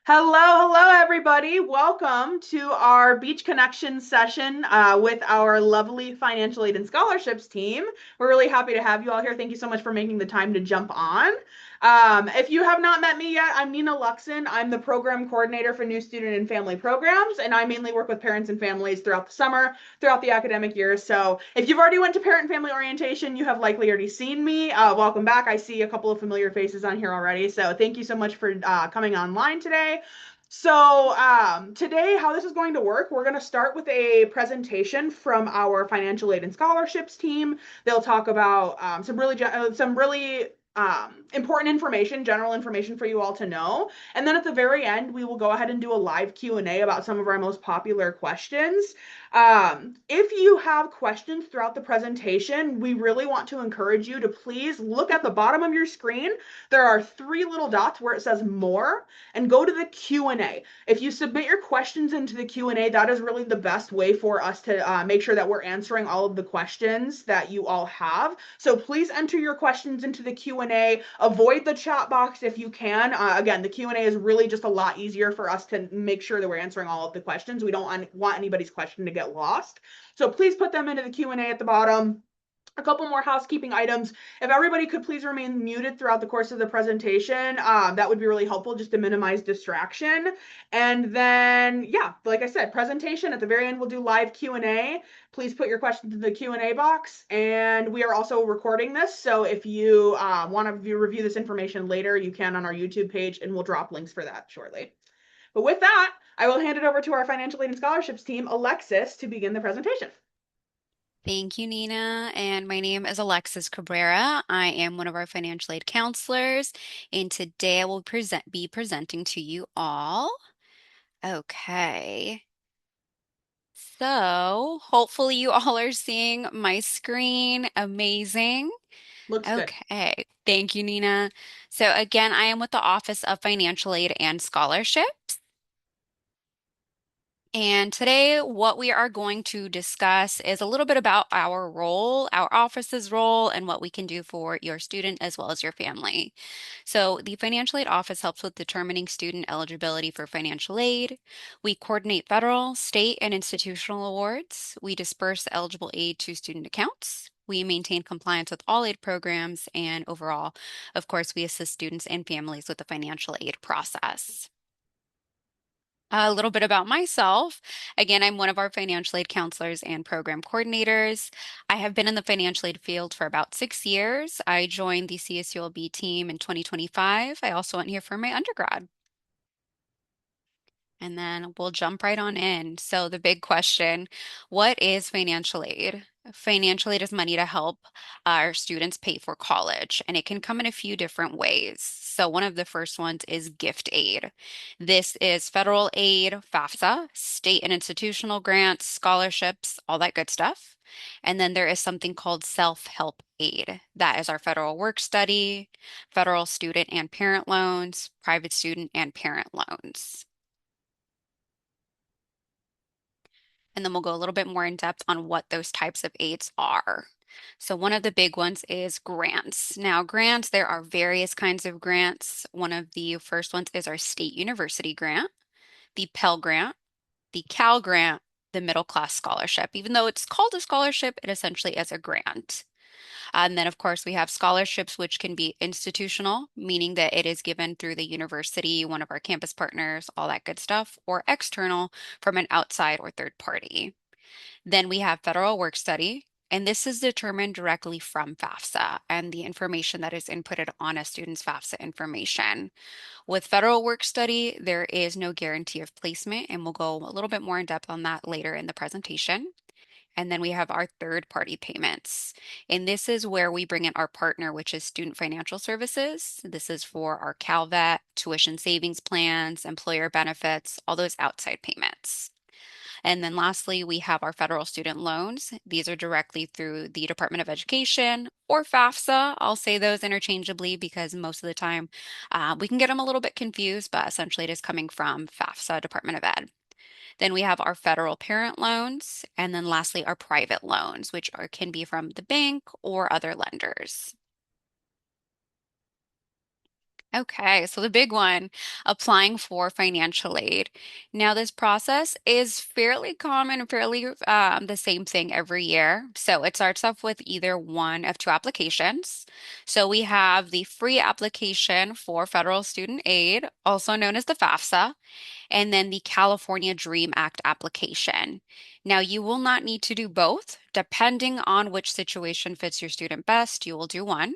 Hello, everybody. Welcome to our Beach Connection session with our lovely financial aid and scholarships team. We're really happy to have you all here. Thank you so much for making the time to jump on. If you have not met me yet, I'm Nina Luxon. I'm the program coordinator for new student and family programs, and I mainly work with parents and families throughout the summer, throughout the academic year. So if you've already went to parent and family orientation, you have likely already seen me. Welcome back. I see a couple of familiar faces on here already. So thank you so much for coming online today. Today, how this is going to work, we're going to start with a presentation from our financial aid and scholarships team. They'll talk about some really important information, general information for you all to know. And then at the very end, we will go ahead and do a live Q&A about some of our most popular questions. If you have questions throughout the presentation, we really want to encourage you to please look at the bottom of your screen. There are three little dots where it says more, and go to the Q&A. If you submit your questions into the Q&A, that is really the best way for us to make sure that we're answering all of the questions that you all have. So please enter your questions into the Q&A. Avoid the chat box if you can. Again, the Q&A is really just a lot easier for us to make sure that we're answering all of the questions. We don't want anybody's question to get lost. So please put them into the Q&A at the bottom. A couple more housekeeping items. If everybody could please remain muted throughout the course of the presentation, that would be really helpful just to minimize distraction. And then, yeah, like I said, presentation. At the very end, we'll do live Q&A. Please put your questions in the Q&A box. And we are also recording this. So if you want to review this information later, you can on our YouTube page, and we'll drop links for that shortly. But with that, I will hand it over to our financial aid and scholarships team, Alexis, to begin the presentation. Thank you, Nina. And my name is Alexis Cabrera. I am one of our financial aid counselors, and today I will be presenting to you all. Okay. So hopefully you all are seeing my screen. Amazing. Looks good. Okay. Thank you, Nina. So again, I am with the Office of Financial Aid and Scholarships. And today, what we are going to discuss is a little bit about our role, our office's role, and what we can do for your student as well as your family. So, the Financial Aid Office helps with determining student eligibility for financial aid. We coordinate federal, state, and institutional awards. We disperse eligible aid to student accounts. We maintain compliance with all aid programs. And overall, of course, we assist students and families with the financial aid process. A little bit about myself. Again, I'm one of our financial aid counselors and program coordinators. I have been in the financial aid field for about 6 years. I joined the CSULB team in 2025. I also went here for my undergrad. And then we'll jump right on in. So, the big question, what is financial aid? Financial aid is money to help our students pay for college, and it can come in a few different ways. So, one of the first ones is gift aid. This is federal aid, FAFSA, state and institutional grants, scholarships, all that good stuff. And then there is something called self-help aid. That is our federal work study, federal student and parent loans, private student and parent loans. And then we'll go a little bit more in depth on what those types of aids are. So one of the big ones is grants. Now, grants, there are various kinds of grants. One of the first ones is our state university grant, the Pell Grant, the Cal Grant, the middle class scholarship. Even though it's called a scholarship, it essentially is a grant. And then, of course, we have scholarships, which can be institutional, meaning that it is given through the university, one of our campus partners, all that good stuff, or external from an outside or third party. Then we have federal work study, and this is determined directly from FAFSA and the information that is inputted on a student's FAFSA information. With federal work study, there is no guarantee of placement, and we'll go a little bit more in depth on that later in the presentation. And then we have our third party payments. And this is where we bring in our partner, which is Student Financial Services. This is for our CalVet, tuition savings plans, employer benefits, all those outside payments. And then lastly, we have our federal student loans. These are directly through the Department of Education or FAFSA. I'll say those interchangeably because most of the time we can get them a little bit confused, but essentially it is coming from FAFSA, Department of Ed. Then we have our federal parent loans, and then lastly, our private loans, which can be from the bank or other lenders. Okay, so the big one, applying for financial aid. Now, this process is fairly common and fairly the same thing every year. So it starts off with either one of two applications. So we have the free application for federal student aid, also known as the FAFSA, and then the California Dream Act application. Now, you will not need to do both. Depending on which situation fits your student best, you will do one.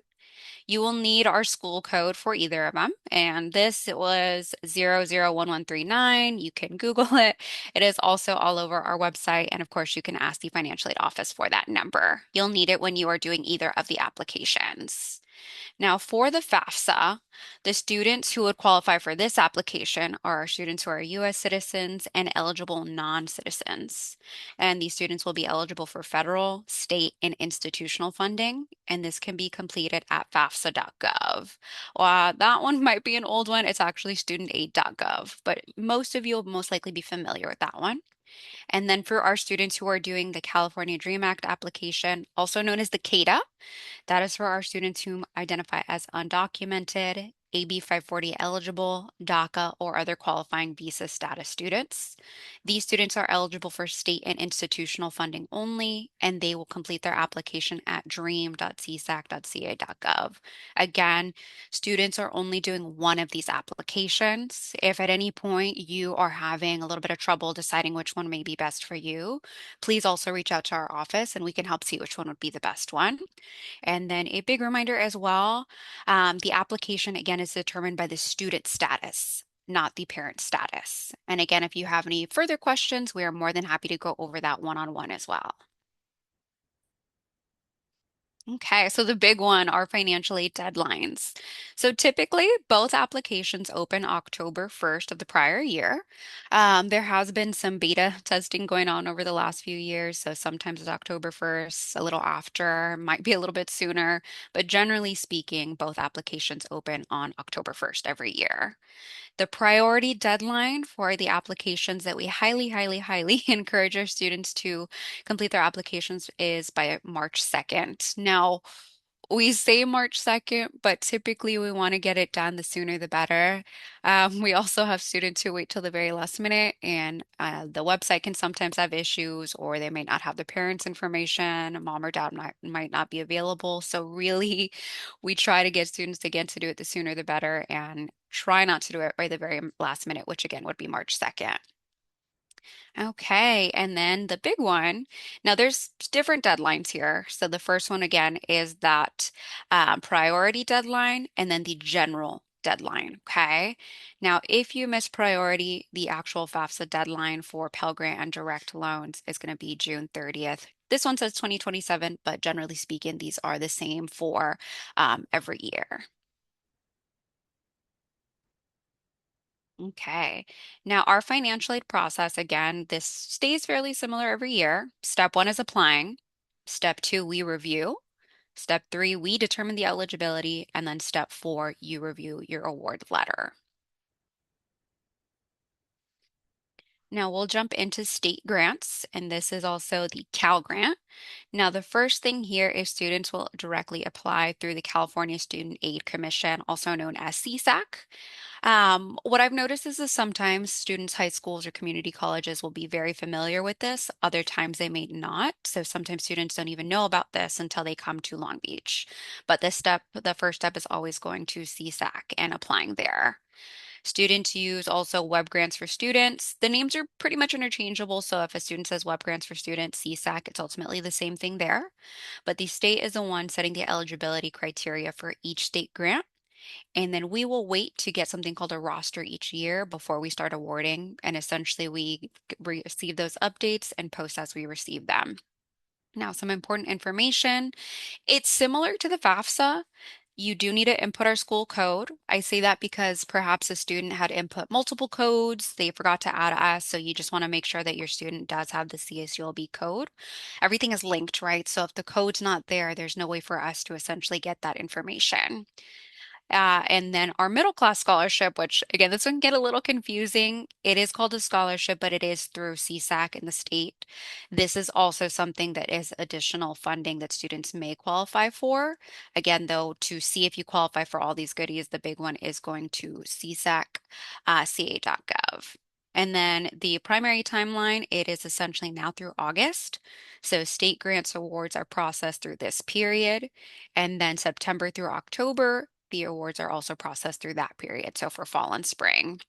You will need our school code for either of them. And this it was 001139. You can Google it. It is also all over our website. And of course, you can ask the financial aid office for that number. You'll need it when you are doing either of the applications. Now, for the FAFSA, the students who would qualify for this application are students who are U.S. citizens and eligible non-citizens. And these students will be eligible for federal, state, and institutional funding, and this can be completed at fafsa.gov. That one might be an old one. It's actually studentaid.gov, but most of you will most likely be familiar with that one. And then for our students who are doing the California Dream Act application, also known as the CADA, that is for our students who identify as undocumented, AB 540 eligible, DACA, or other qualifying visa status students. These students are eligible for state and institutional funding only, and they will complete their application at dream.csac.ca.gov. Again, students are only doing one of these applications. If at any point you are having a little bit of trouble deciding which one may be best for you, please also reach out to our office and we can help see which one would be the best one. And then a big reminder as well, the application again is determined by the student status, not the parent status. And again, if you have any further questions, we are more than happy to go over that one-on-one as well. Okay, so the big one are financial aid deadlines. So typically, both applications open October 1st of the prior year. There has been some beta testing going on over the last few years, so sometimes it's October 1st, a little after, might be a little bit sooner, but generally speaking, both applications open on October 1st every year. The priority deadline for the applications that we highly, highly, highly encourage our students to complete their applications is by March 2nd. Now, we say March 2nd, but typically we want to get it done the sooner the better. We also have students who wait till the very last minute, and the website can sometimes have issues, or they may not have the parents' information. Mom or dad might not be available. So, really, we try to get students again to do it the sooner the better and try not to do it by the very last minute, which again would be March 2nd. Okay, and then the big one. Now, there's different deadlines here. So the first one again is that priority deadline, and then the general deadline. Okay. Now, if you miss priority, the actual FAFSA deadline for Pell Grant and direct loans is going to be June 30th. This one says 2027, but generally speaking, these are the same for every year. Okay. Now, our financial aid process, again, this stays fairly similar every year. Step one is applying. Step two, we review. Step three, we determine the eligibility. And then step four, you review your award letter. Now we'll jump into state grants, and this is also the Cal Grant. Now, the first thing here is students will directly apply through the California Student Aid Commission, also known as CSAC. What I've noticed is that sometimes students, high schools or community colleges will be very familiar with this. Other times they may not. So sometimes students don't even know about this until they come to Long Beach. But the first step is always going to CSAC and applying there. Students use also web grants for students. The names are pretty much interchangeable. So if a student says web grants for students, CSAC, it's ultimately the same thing there. But the state is the one setting the eligibility criteria for each state grant. And then we will wait to get something called a roster each year before we start awarding. And essentially, we receive those updates and post as we receive them. Now, some important information. It's similar to the FAFSA. You do need to input our school code. I say that because perhaps a student had input multiple codes, they forgot to add us, so you just want to make sure that your student does have the CSULB code. Everything is linked, right? So if the code's not there, there's no way for us to essentially get that information. And then our middle class scholarship, which again, this one can get a little confusing. It is called a scholarship, but it is through CSAC in the state. This is also something that is additional funding that students may qualify for. Again, though, to see if you qualify for all these goodies, the big one is going to CSAC, ca.gov. And then the primary timeline, it is essentially now through August. So state grants awards are processed through this period. And then September through October, the awards are also processed through that period. So for fall and spring.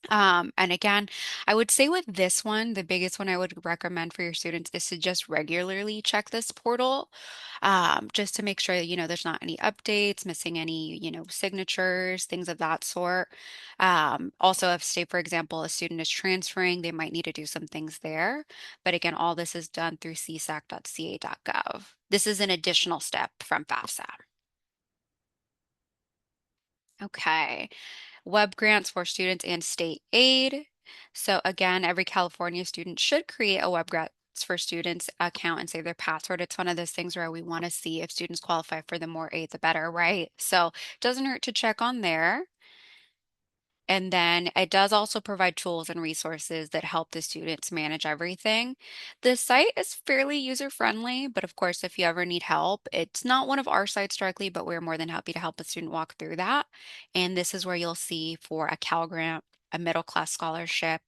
And again, I would say with this one, the biggest one I would recommend for your students is to just regularly check this portal, just to make sure that, there's not any updates, missing any, signatures, things of that sort. Also, if, say, for example, a student is transferring, they might need to do some things there. But again, all this is done through csac.ca.gov. This is an additional step from FAFSA. Okay. Web grants for students and state aid. So again, every California student should create a web grants for students account and save their password. It's one of those things where we want to see if students qualify for the more aid, the better, right? So it doesn't hurt to check on there. And then it does also provide tools and resources that help the students manage everything. The site is fairly user-friendly, but of course, if you ever need help, it's not one of our sites directly, but we're more than happy to help a student walk through that. And this is where you'll see for a Cal Grant, a middle class scholarship,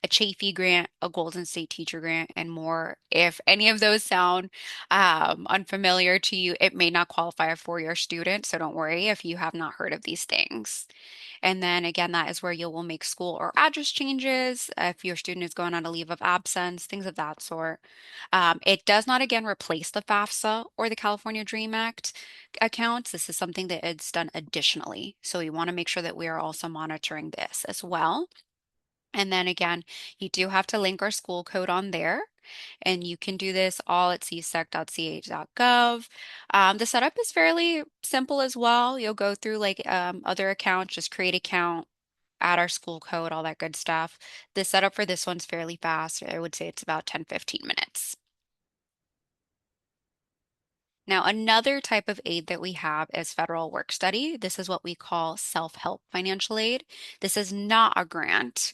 a Chafee grant, a Golden State Teacher grant, and more. If any of those sound unfamiliar to you, it may not qualify for your student, so don't worry if you have not heard of these things. And then again, that is where you will make school or address changes if your student is going on a leave of absence, things of that sort. It does not again replace the FAFSA or the California Dream Act accounts. This is something that is done additionally. So we want to make sure that we are also monitoring this as well. And then again, you do have to link our school code on there. And you can do this all at csec.ca.gov. The setup is fairly simple as well. You'll go through like other accounts, just create account, add our school code, all that good stuff. The setup for this one's fairly fast. I would say it's about 10-15 minutes. Now, another type of aid that we have is federal work study. This is what we call self-help financial aid. This is not a grant.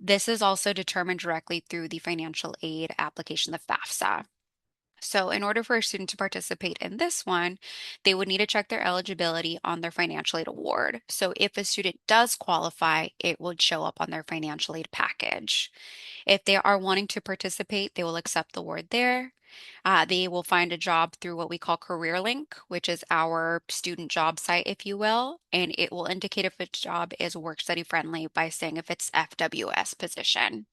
This is also determined directly through the financial aid application, the FAFSA. So, in order for a student to participate in this one, they would need to check their eligibility on their financial aid award. So, if a student does qualify, it would show up on their financial aid package. If they are wanting to participate, they will accept the award there. They will find a job through what we call Career Link, which is our student job site, if you will, and it will indicate if a job is work study friendly by saying if it's FWS position.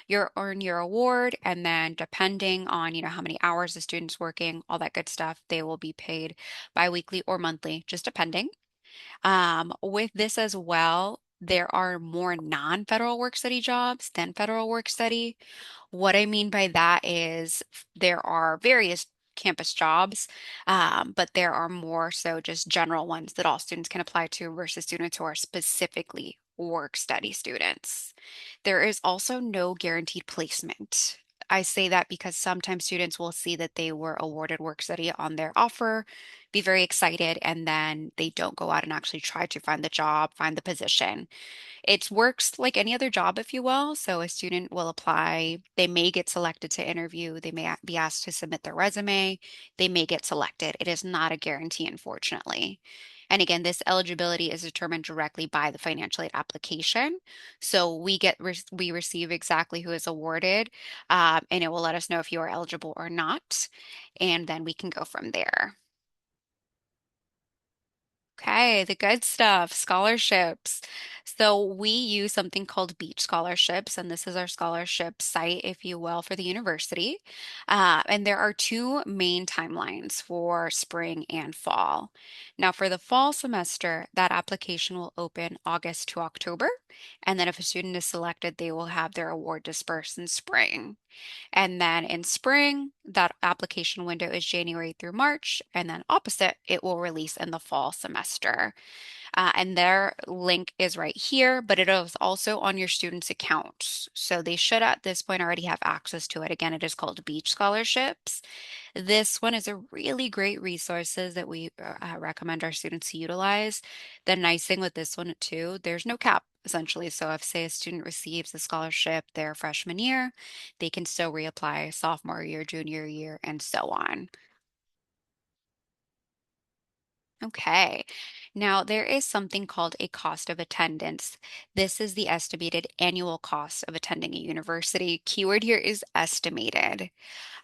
You earn your award, and then depending on, how many hours the student's working, all that good stuff, they will be paid biweekly or monthly, just depending. With this as well, there are more non-federal work study jobs than federal work study. What I mean by that is there are various campus jobs, but there are more so just general ones that all students can apply to versus students who are specifically work study students. There is also no guaranteed placement. I say that because sometimes students will see that they were awarded work study on their offer, be very excited, and then they don't go out and actually try to find the job, find the position. It works like any other job, if you will. So a student will apply, they may get selected to interview, they may be asked to submit their resume, they may get selected. It is not a guarantee, unfortunately. And again, this eligibility is determined directly by the financial aid application. So we receive exactly who is awarded, and it will let us know if you are eligible or not, and then we can go from there. Okay, the good stuff, scholarships. So we use something called Beach Scholarships, and this is our scholarship site, if you will, for the university. And there are two main timelines for spring and fall. Now, for the fall semester, that application will open August to October, and then if a student is selected, they will have their award dispersed in spring. And then in spring, that application window is January through March, and then opposite, it will release in the fall semester. And their link is right here, but it is also on your student's account. So they should at this point already have access to it. Again, it is called Beach Scholarships. This one is a really great resources that we recommend our students to utilize. The nice thing with this one too, there's no cap essentially. So if say a student receives a scholarship their freshman year, they can still reapply sophomore year, junior year, and so on. Okay. Now, there is something called a cost of attendance. This is the estimated annual cost of attending a university. Keyword here is estimated.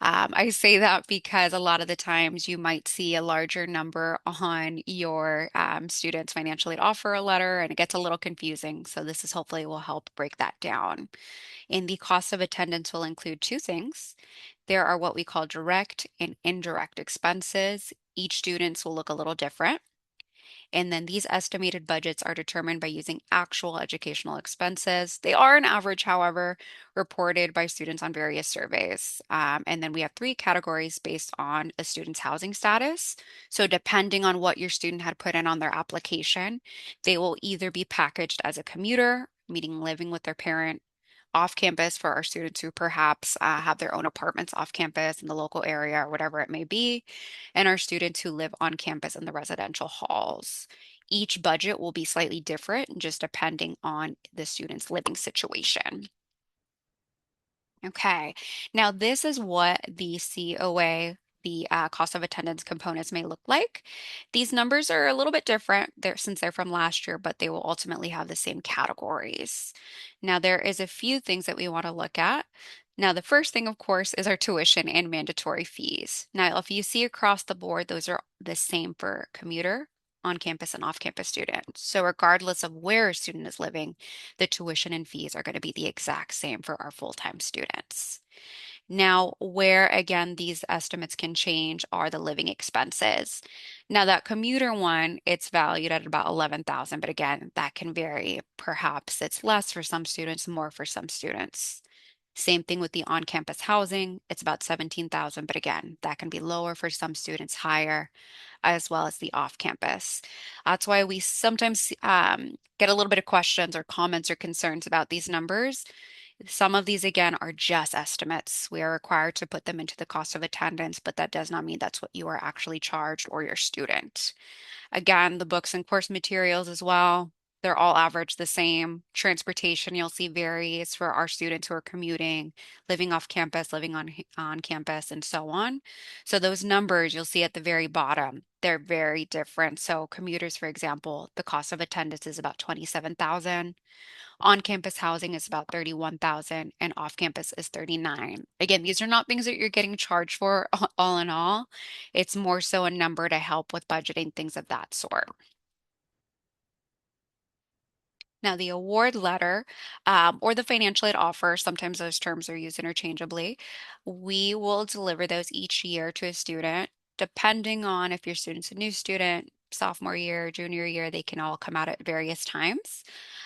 I say that because a lot of the times you might see a larger number on your student's financial aid offer letter, and it gets a little confusing. So this is hopefully will help break that down. And the cost of attendance will include two things. There are what we call direct and indirect expenses. Each student's will look a little different. And then these estimated budgets are determined by using actual educational expenses. They are an average, however, reported by students on various surveys. And then we have three categories based on a student's housing status. So depending on what your student had put in on their application, they will either be packaged as a commuter, meaning living with their parent off campus for our students who perhaps have their own apartments off campus in the local area or whatever it may be, and our students who live on campus in the residential halls. Each budget will be slightly different just depending on the student's living situation. Okay, now this is what the COA, the cost of attendance components may look like. These numbers are a little bit different there since they're from last year, but they will ultimately have the same categories. Now there is a few things that we want to look at. Now the first thing, of course, is our tuition and mandatory fees. Now if you see across the board, those are the same for commuter, on-campus, and off-campus students. So regardless of where a student is living, the tuition and fees are going to be the exact same for our full-time students. Now, where again these estimates can change are the living expenses. Now, that commuter one, it's valued at about 11,000, but again, that can vary. Perhaps it's less for some students, more for some students. Same thing with the on-campus housing. It's about 17,000, but again, that can be lower for some students, higher, as well as the off-campus. That's why we sometimes get a little bit of questions or comments or concerns about these numbers. Some of these, again, are just estimates. We are required to put them into the cost of attendance, but that does not mean that's what you are actually charged or your student. Again, the books and course materials as well, they're all averaged the same. Transportation, you'll see varies for our students who are commuting, living off campus, living on campus, and so on. So those numbers you'll see at the very bottom, they're very different. So commuters, for example, the cost of attendance is about 27,000. On-campus housing is about 31,000 and off-campus is 39. Again, these are not things that you're getting charged for all in all. It's more so a number to help with budgeting, things of that sort. Now, the award letter or the financial aid offer, sometimes those terms are used interchangeably. We will deliver those each year to a student, depending on if your student's a new student, sophomore year, junior year, they can all come out at various times,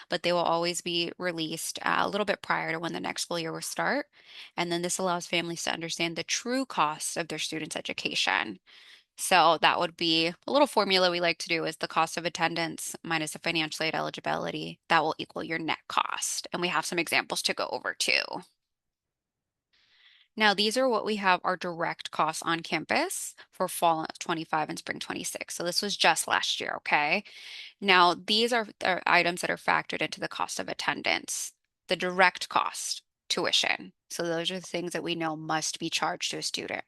but they will always be released a little bit prior to when the next school year will start. And then this allows families to understand the true cost of their students' education. So that would be a little formula we like to do is the cost of attendance minus the financial aid eligibility. That will equal your net cost. And we have some examples to go over too. Now, these are what we have our direct costs on campus for fall 25 and spring 26. So this was just last year, okay? Now, these are items that are factored into the cost of attendance. The direct cost, tuition. So those are the things that we know must be charged to a student.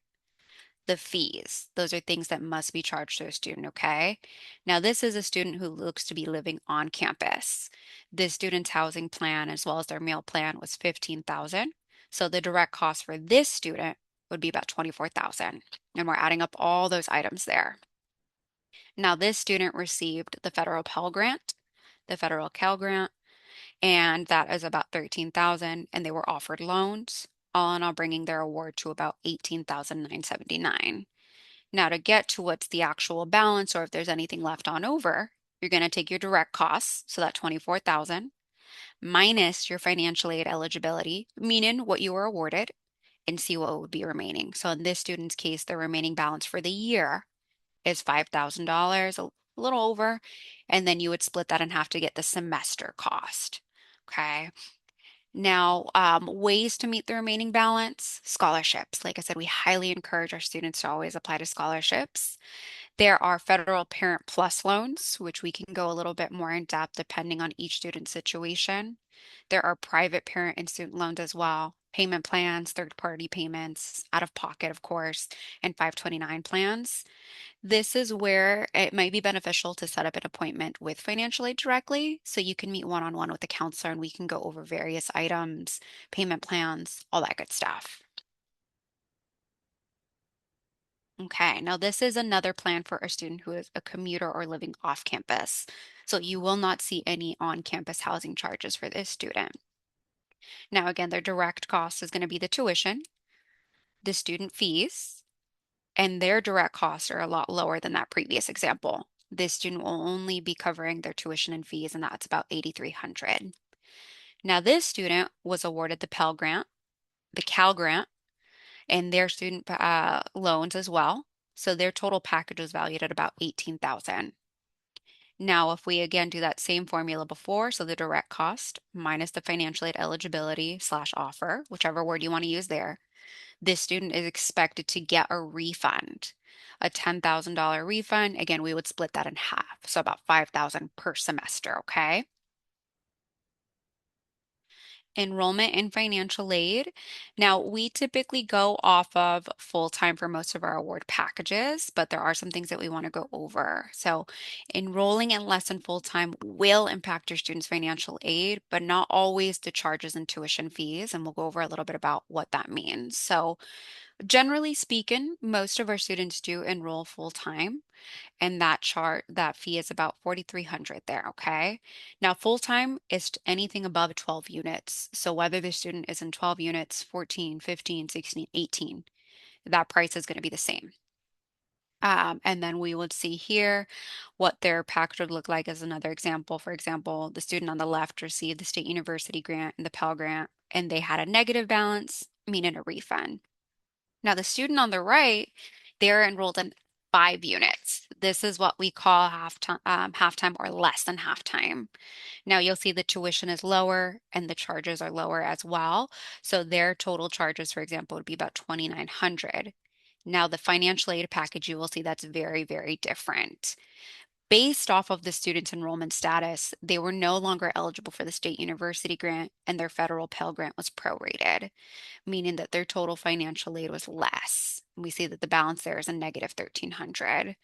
The fees. Those are things that must be charged to a student, okay? Now, this is a student who looks to be living on campus. This student's housing plan as well as their meal plan was 15,000. So the direct cost for this student would be about 24,000. And we're adding up all those items there. Now, this student received the federal Pell Grant, the federal Cal Grant, and that is about 13,000, and they were offered loans, all in all bringing their award to about 18,979. Now, to get to what's the actual balance or if there's anything left on over, you're going to take your direct costs, so that 24,000, minus your financial aid eligibility, meaning what you were awarded, and see what would be remaining. So in this student's case, the remaining balance for the year is $5,000, a little over, and then you would split that in half to get the semester cost. Okay. Now, ways to meet the remaining balance, scholarships. Like I said, we highly encourage our students to always apply to scholarships. There are federal Parent Plus loans, which we can go a little bit more in depth depending on each student's situation. There are private parent and student loans as well, payment plans, third-party payments, out of pocket, of course, and 529 plans. This is where it might be beneficial to set up an appointment with financial aid directly so you can meet one-on-one with the counselor and we can go over various items, payment plans, all that good stuff. Okay, now this is another plan for a student who is a commuter or living off campus. So you will not see any on-campus housing charges for this student. Now, again, their direct cost is going to be the tuition, the student fees, and their direct costs are a lot lower than that previous example. This student will only be covering their tuition and fees, and that's about 8,300. Now, this student was awarded the Pell Grant, the Cal Grant, and their student loans as well. So their total package was valued at about 18,000. Now, if we again do that same formula before, so the direct cost minus the financial aid eligibility slash offer, whichever word you want to use there, this student is expected to get a refund, a $10,000 refund. Again, we would split that in half, so about 5,000 per semester, okay? Enrollment in financial aid. Now, we typically go off of full-time for most of our award packages, but there are some things that we want to go over. So, enrolling in less than full-time will impact your students' financial aid, but not always the charges and tuition fees. And we'll go over a little bit about what that means. So, generally speaking, most of our students do enroll full-time and that fee is about 4,300 there, okay? Now full-time is anything above 12 units. So whether the student is in 12 units, 14, 15, 16, 18, that price is going to be the same. And then we would see here what their package would look like as another example. For example, the student on the left received the state university grant and the Pell Grant, and they had a negative balance, meaning a refund. Now, the student on the right, they're enrolled in 5 units. This is what we call halftime or less than halftime. Now, you'll see the tuition is lower and the charges are lower as well. So their total charges, for example, would be about 2,900. Now, the financial aid package, you will see that's very, very different. Based off of the student's enrollment status, they were no longer eligible for the state university grant and their federal Pell Grant was prorated, meaning that their total financial aid was less. We see that the balance there is a negative 1,300.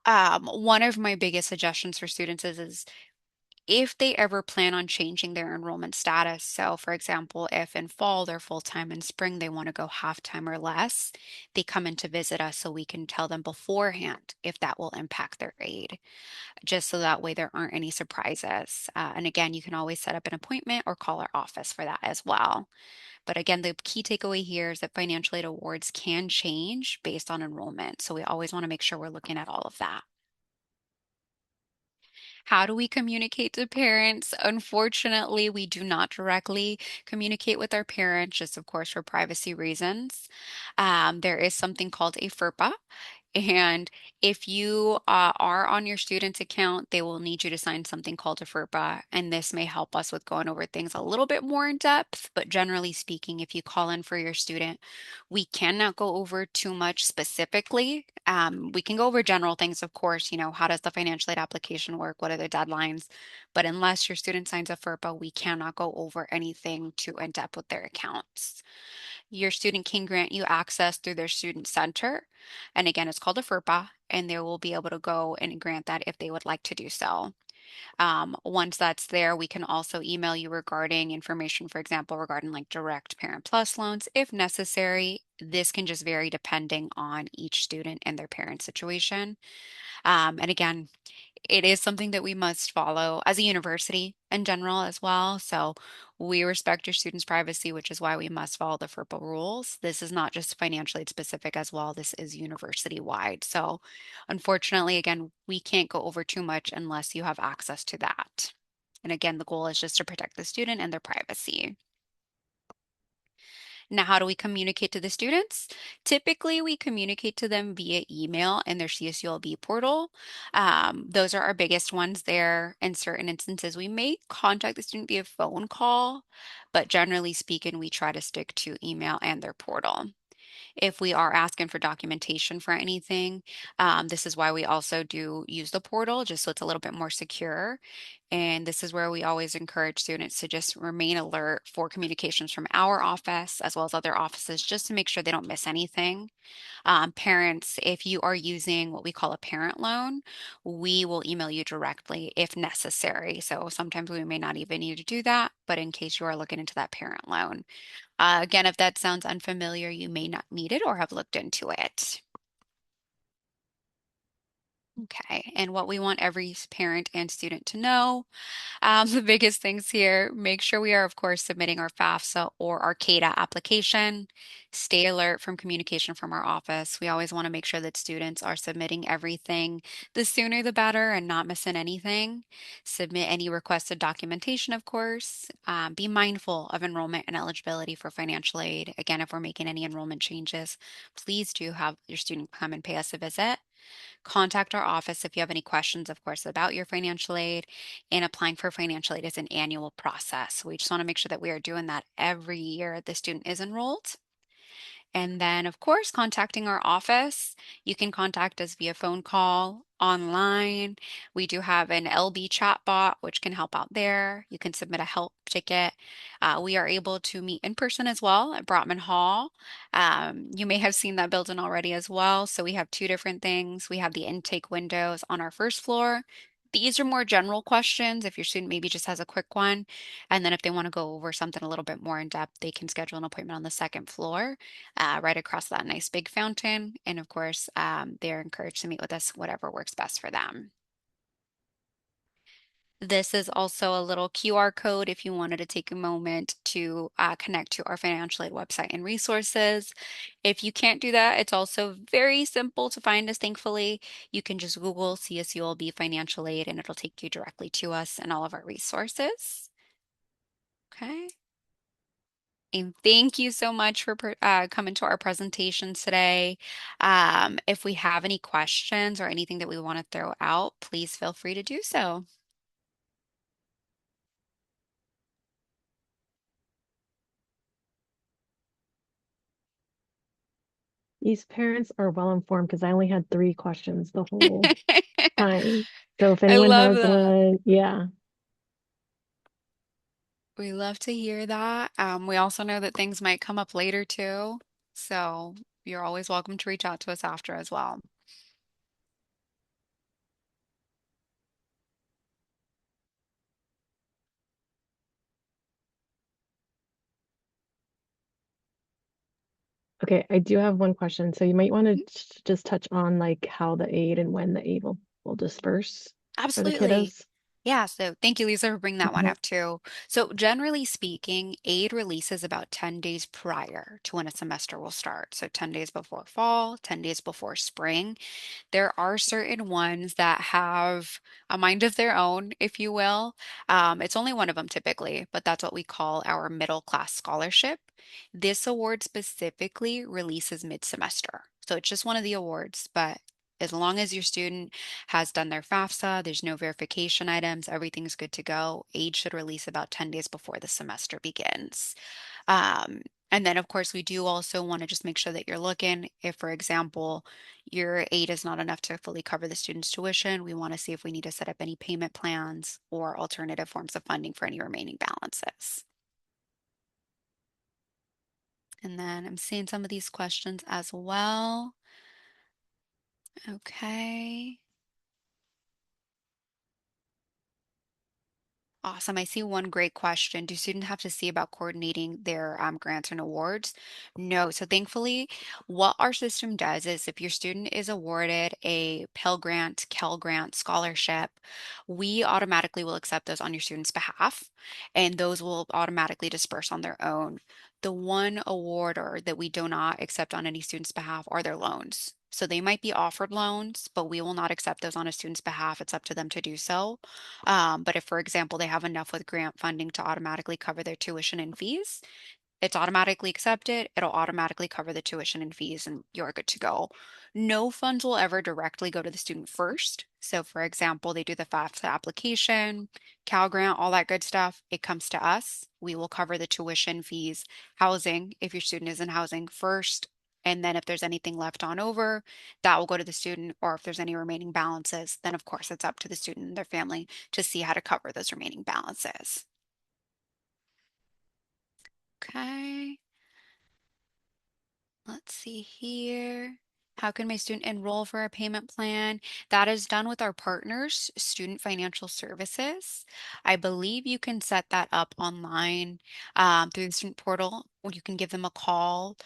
One of my biggest suggestions for students is if they ever plan on changing their enrollment status. So, for example, if in fall they're full time, in spring they want to go half time or less, they come in to visit us so we can tell them beforehand if that will impact their aid, just so that way there aren't any surprises. And again, you can always set up an appointment or call our office for that as well. But again, the key takeaway here is that financial aid awards can change based on enrollment. So we always want to make sure we're looking at all of that. How do we communicate to parents? Unfortunately, we do not directly communicate with our parents, just of course for privacy reasons. There is something called a FERPA. And if you are on your student's account, they will need you to sign something called a FERPA. And this may help us with going over things a little bit more in depth. But generally speaking, if you call in for your student, we cannot go over too much specifically. We can go over general things, of course, how does the financial aid application work? What are the deadlines? But unless your student signs a FERPA, we cannot go over anything too in depth with their accounts. Your student can grant you access through their student center. And again, it's called a FERPA, and they will be able to go and grant that if they would like to do so. Once that's there, we can also email you regarding information, for example, regarding like direct Parent Plus loans if necessary. This can just vary depending on each student and their parent situation. And again, it is something that we must follow as a university in general as well. So we respect your students' privacy, which is why we must follow the FERPA rules. This is not just financially specific as well. This is university wide. So unfortunately, again, we can't go over too much unless you have access to that. And again, the goal is just to protect the student and their privacy. Now, how do we communicate to the students? Typically, we communicate to them via email and their CSULB portal. Those are our biggest ones there. In certain instances, we may contact the student via phone call, but generally speaking, we try to stick to email and their portal. If we are asking for documentation for anything, this is why we also do use the portal, just so it's a little bit more secure. And this is where we always encourage students to just remain alert for communications from our office as well as other offices, just to make sure they don't miss anything. Parents, if you are using what we call a parent loan, we will email you directly if necessary. So sometimes we may not even need to do that, but in case you are looking into that parent loan. Again, if that sounds unfamiliar, you may not need it or have looked into it. Okay, and what we want every parent and student to know, the biggest things here, make sure we are, of course, submitting our FAFSA or our CADA application. Stay alert from communication from our office. We always want to make sure that students are submitting everything. The sooner the better and not missing anything. Submit any requested documentation, of course. Be mindful of enrollment and eligibility for financial aid. Again, if we're making any enrollment changes, please do have your student come and pay us a visit. Contact our office if you have any questions, of course, about your financial aid. And applying for financial aid is an annual process. We just want to make sure that we are doing that every year the student is enrolled. And then, of course, contacting our office. You can contact us via phone call, online. We do have an LB chat bot, which can help out there. You can submit a help ticket. We are able to meet in person as well at Brotman Hall. You may have seen that building already as well. So we have two different things. We have the intake windows on our first floor. These are more general questions if your student maybe just has a quick one. And then if they want to go over something a little bit more in depth, they can schedule an appointment on the second floor, right across that nice big fountain. And of course, they're encouraged to meet with us, whatever works best for them. This is also a little QR code if you wanted to take a moment to connect to our financial aid website and resources. If you can't do that, it's also very simple to find us, thankfully. You can just Google CSULB Financial Aid and it'll take you directly to us and all of our resources. Okay. And thank you so much for coming to our presentation today. If we have any questions or anything that we want to throw out, please feel free to do so. These parents are well informed because I only had three questions the whole time. So if I anyone love has that. one, yeah. We love to hear that. We also know that things might come up later too. So you're always welcome to reach out to us after as well. Okay, I do have one question. So you might want to just touch on like how the aid and when the aid will disperse for the Absolutely. kiddos. Yeah, so thank you, Lisa, for bringing that one Mhm. up too. So, generally speaking, aid releases about 10 days prior to when a semester will start. So, 10 days before fall, 10 days before spring. There are certain ones that have a mind of their own, if you will. It's only one of them typically, but that's what we call our middle class scholarship. This award specifically releases mid-semester. So it's just one of the awards, but as long as your student has done their FAFSA, there's no verification items, everything's good to go. Aid should release about 10 days before the semester begins. Um, and then, of course, we do also want to just make sure that you're looking. If, for example, your aid is not enough to fully cover the student's tuition, we want to see if we need to set up any payment plans or alternative forms of funding for any remaining balances. And then I'm seeing some of these questions as well. Okay. Awesome. I see one great question. Do students have to see about coordinating their grants and awards? No. So thankfully, what our system does is if your student is awarded a Pell Grant, Kell Grant scholarship, we automatically will accept those on your student's behalf, and those will automatically disperse on their own. The one award or that we do not accept on any student's behalf are their loans. So they might be offered loans, but we will not accept those on a student's behalf. It's up to them to do so. But if, for example, they have enough with grant funding to automatically cover their tuition and fees, It's automatically accepted. It'll automatically cover the tuition and fees, and you're good to go. No funds will ever directly go to the student first. So, for example, they do the FAFSA application, Cal Grant, all that good stuff. It comes to us. We will cover the tuition fees, housing, if your student is in housing first. And then if there's anything left on over, that will go to the student. Or if there's any remaining balances, then of course it's up to the student and their family to see how to cover those remaining balances. Okay. Let's see here. How can my student enroll for a payment plan? That is done with our partners, Student Financial Services. I believe you can set that up online through the student portal, or you can give them a call.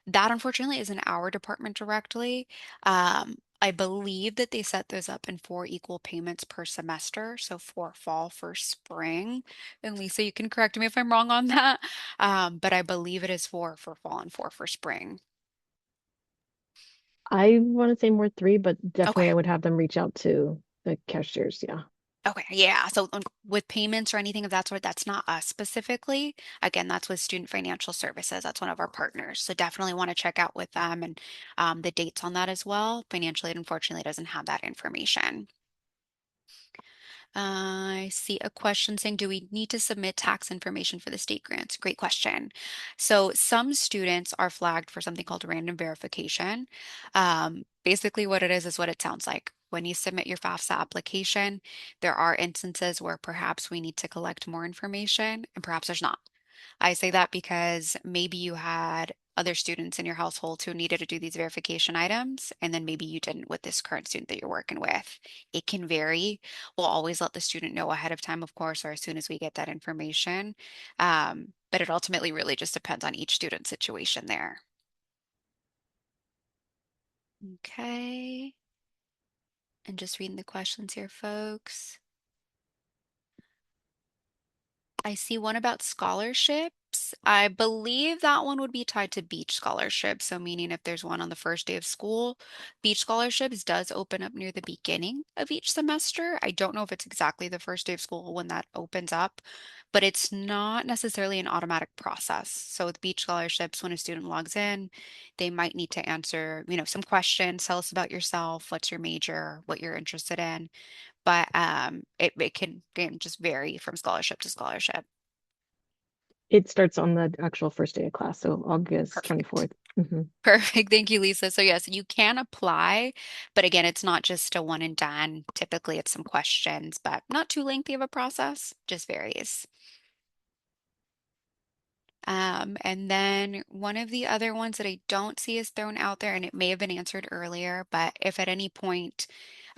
That unfortunately is in our department directly. I believe that they set those up in 4 equal payments per semester, so for fall, for spring. And Lisa, you can correct me if I'm wrong on that. But I believe it is 4 for fall and 4 for spring. I want to say more three, but definitely Okay. I would have them reach out to the cashiers. Yeah. Okay. Yeah. So with payments or anything of that sort, that's not us specifically. Again, that's with Student Financial Services. That's one of our partners. So definitely want to check out with them and the dates on that as well. Financial aid, unfortunately, doesn't have that information. I see a question saying, do we need to submit tax information for the state grants? Great question. So some students are flagged for something called random verification. Basically, what it is what it sounds like. When you submit your FAFSA application, there are instances where perhaps we need to collect more information and perhaps there's not. I say that because maybe you had other students in your household who needed to do these verification items, and then maybe you didn't with this current student that you're working with. It can vary. We'll always let the student know ahead of time, of course, or as soon as we get that information. But it ultimately really just depends on each student situation there. Okay. And just reading the questions here, folks. I see one about scholarships. I believe that one would be tied to beach scholarships. So, meaning if there's one on the first day of school, beach scholarships does open up near the beginning of each semester. I don't know if it's exactly the first day of school when that opens up, but it's not necessarily an automatic process. So, with beach scholarships, when a student logs in, they might need to answer, some questions. Tell us about yourself. What's your major? What you're interested in? But it can, again, just vary from scholarship to scholarship. It starts on the actual first day of class, so August Perfect. 24th. Hmm. Perfect. Thank you, Lisa. So yes, you can apply, but again, it's not just a one and done. Typically, it's some questions, but not too lengthy of a process, just varies. And then one of the other ones that I don't see is thrown out there, and it may have been answered earlier, but if at any point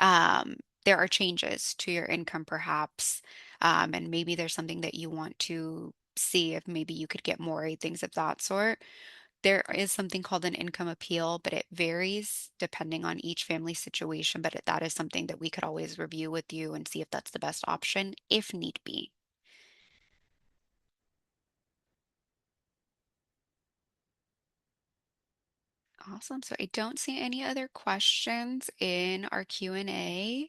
um, there are changes to your income, perhaps, and maybe there's something that you want to see if maybe you could get more aid, things of that sort. There is something called an income appeal, but it varies depending on each family situation. But that is something that we could always review with you and see if that's the best option if need be. Awesome. So I don't see any other questions in our Q&A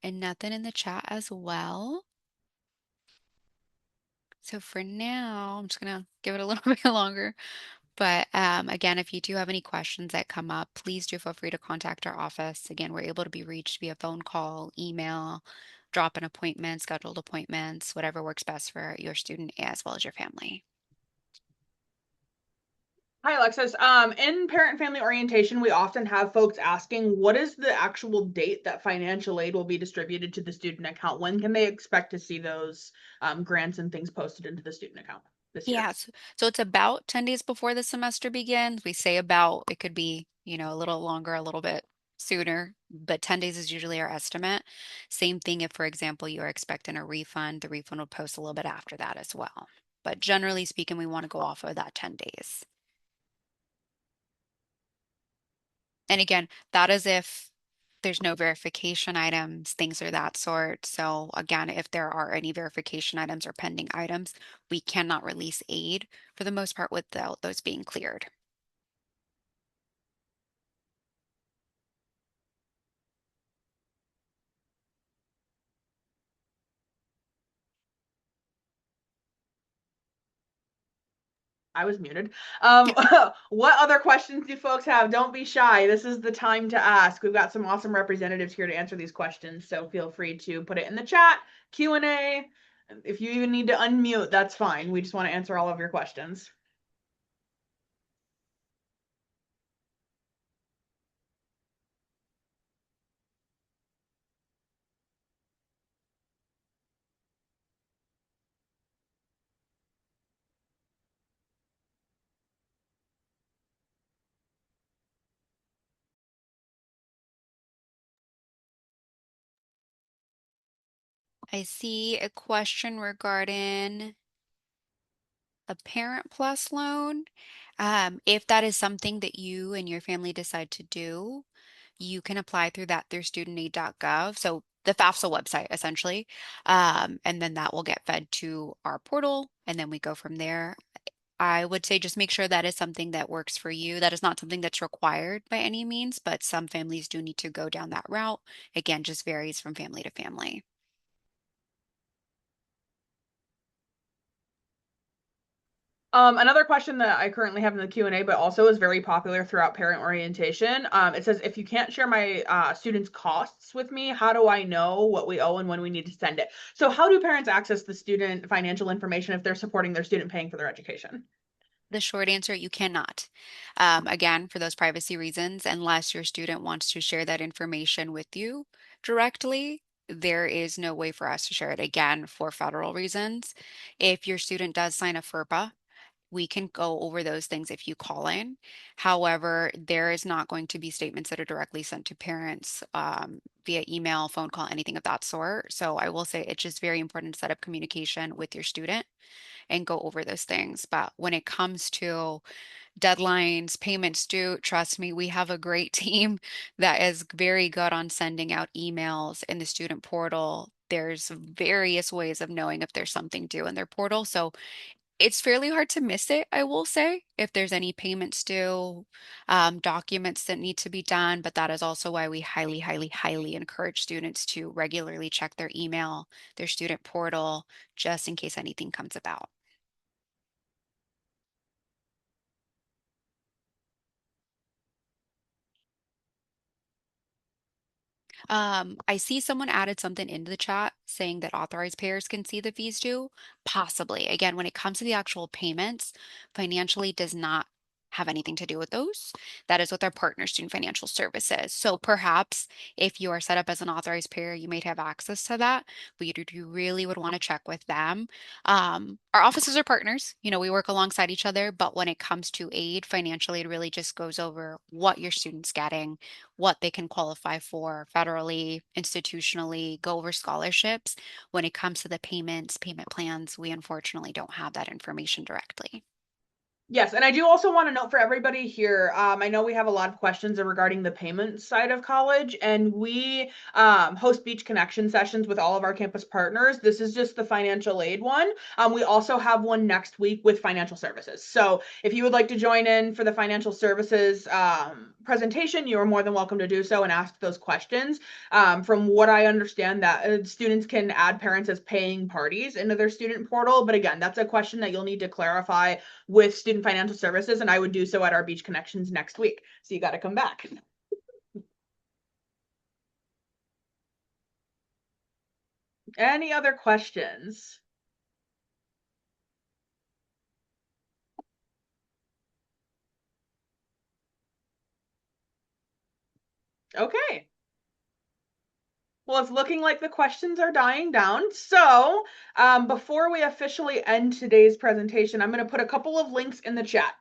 and nothing in the chat as well. So for now, I'm just gonna give it a little bit longer. But again, if you do have any questions that come up, please do feel free to contact our office. Again, we're able to be reached via phone call, email, drop an appointment, scheduled appointments, whatever works best for your student as well as your family. Hi, Alexis. In parent family orientation, we often have folks asking, what is the actual date that financial aid will be distributed to the student account? When can they expect to see those grants and things posted into the student account this year? Yeah, so it's about 10 days before the semester begins. We say about, it could be, a little longer, a little bit sooner, but 10 days is usually our estimate. Same thing if, for example, you are expecting a refund, the refund will post a little bit after that as well. But generally speaking, we want to go off of that 10 days. And again, that is if there's no verification items, things of that sort. So again, if there are any verification items or pending items, we cannot release aid for the most part without those being cleared. I was muted. What other questions do folks have? Don't be shy. This is the time to ask. We've got some awesome representatives here to answer these questions, so feel free to put it in the chat, Q&A. If you even need to unmute, that's fine. We just want to answer all of your questions. I see a question regarding a Parent Plus loan. If that is something that you and your family decide to do, you can apply through that through studentaid.gov. So the FAFSA website, essentially. And then that will get fed to our portal, and then we go from there. I would say just make sure that is something that works for you. That is not something that's required by any means, but some families do need to go down that route. Again, just varies from family to family. Another question that I currently have in the Q&A, but also is very popular throughout parent orientation. It says, if you can't share my students' costs with me, how do I know what we owe and when we need to send it? So how do parents access the student financial information if they're supporting their student paying for their education? The short answer, you cannot. Again, for those privacy reasons, unless your student wants to share that information with you directly, there is no way for us to share it again for federal reasons. If your student does sign a FERPA, we can go over those things if you call in. However, there is not going to be statements that are directly sent to parents via email, phone call, anything of that sort. So I will say it's just very important to set up communication with your student and go over those things. But when it comes to deadlines, payments due, trust me, we have a great team that is very good on sending out emails in the student portal. There's various ways of knowing if there's something due in their portal. So it's fairly hard to miss it, I will say, if there's any payments due, documents that need to be done. But that is also why we highly, highly, highly encourage students to regularly check their email, their student portal, just in case anything comes about. I see someone added something into the chat saying that authorized payers can see the fees due. Possibly. Again, when it comes to the actual payments, financially does not have anything to do with those. That is with our partner, Student Financial Services. So perhaps if you are set up as an authorized payer, you might have access to that, but you really would want to check with them. Our offices are partners. We work alongside each other, but when it comes to aid, financially, it really just goes over what your student's getting, what they can qualify for federally, institutionally, go over scholarships. When it comes to the payments, payment plans, we unfortunately don't have that information directly. Yes, and I do also want to note for everybody here, I know we have a lot of questions regarding the payment side of college, and we host Beach Connection sessions with all of our campus partners. This is just the financial aid one. We also have one next week with financial services. So if you would like to join in for the financial services presentation, you are more than welcome to do so and ask those questions. From what I understand, that students can add parents as paying parties into their student portal, but again, that's a question that you'll need to clarify with Student Financial Services, and I would do so at our Beach Connections next week. So you got to come back. Any other questions? Okay. Well, it's looking like the questions are dying down. So before we officially end today's presentation, I'm going to put a couple of links in the chat.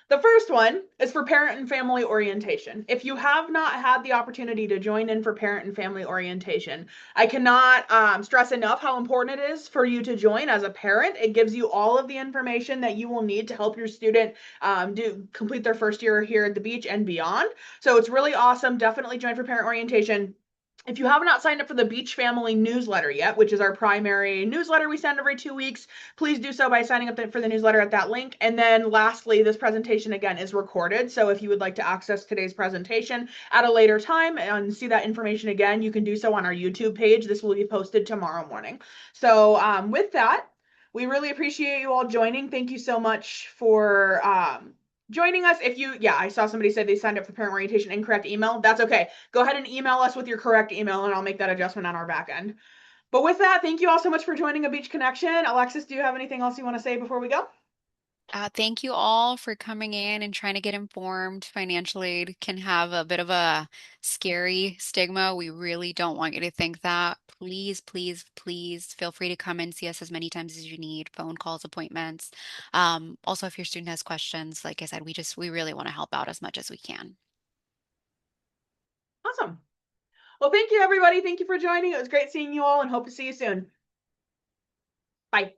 The first one is for parent and family orientation. If you have not had the opportunity to join in for parent and family orientation, I cannot stress enough how important it is for you to join as a parent. It gives you all of the information that you will need to help your student complete their first year here at the beach and beyond. So it's really awesome. Definitely join for parent orientation. If you have not signed up for the Beach Family newsletter yet, which is our primary newsletter we send every 2 weeks, please do so by signing up for the newsletter at that link. And then lastly, this presentation again is recorded. So if you would like to access today's presentation at a later time and see that information again, you can do so on our YouTube page. This will be posted tomorrow morning. So with that, We really appreciate you all joining. Thank you so much for joining us. I saw somebody said they signed up for parent orientation incorrect email. That's okay. Go ahead and email us with your correct email and I'll make that adjustment on our back end. But with that, thank you all so much for joining A Beach Connection. Alexis, do you have anything else you want to say before we go? Thank you all for coming in and trying to get informed. Financial aid can have a bit of a scary stigma. We really don't want you to think that. Please, please, please feel free to come and see us as many times as you need, phone calls, appointments. Also, if your student has questions, like I said, we really want to help out as much as we can. Awesome. Well, thank you, everybody. Thank you for joining. It was great seeing you all and hope to see you soon. Bye.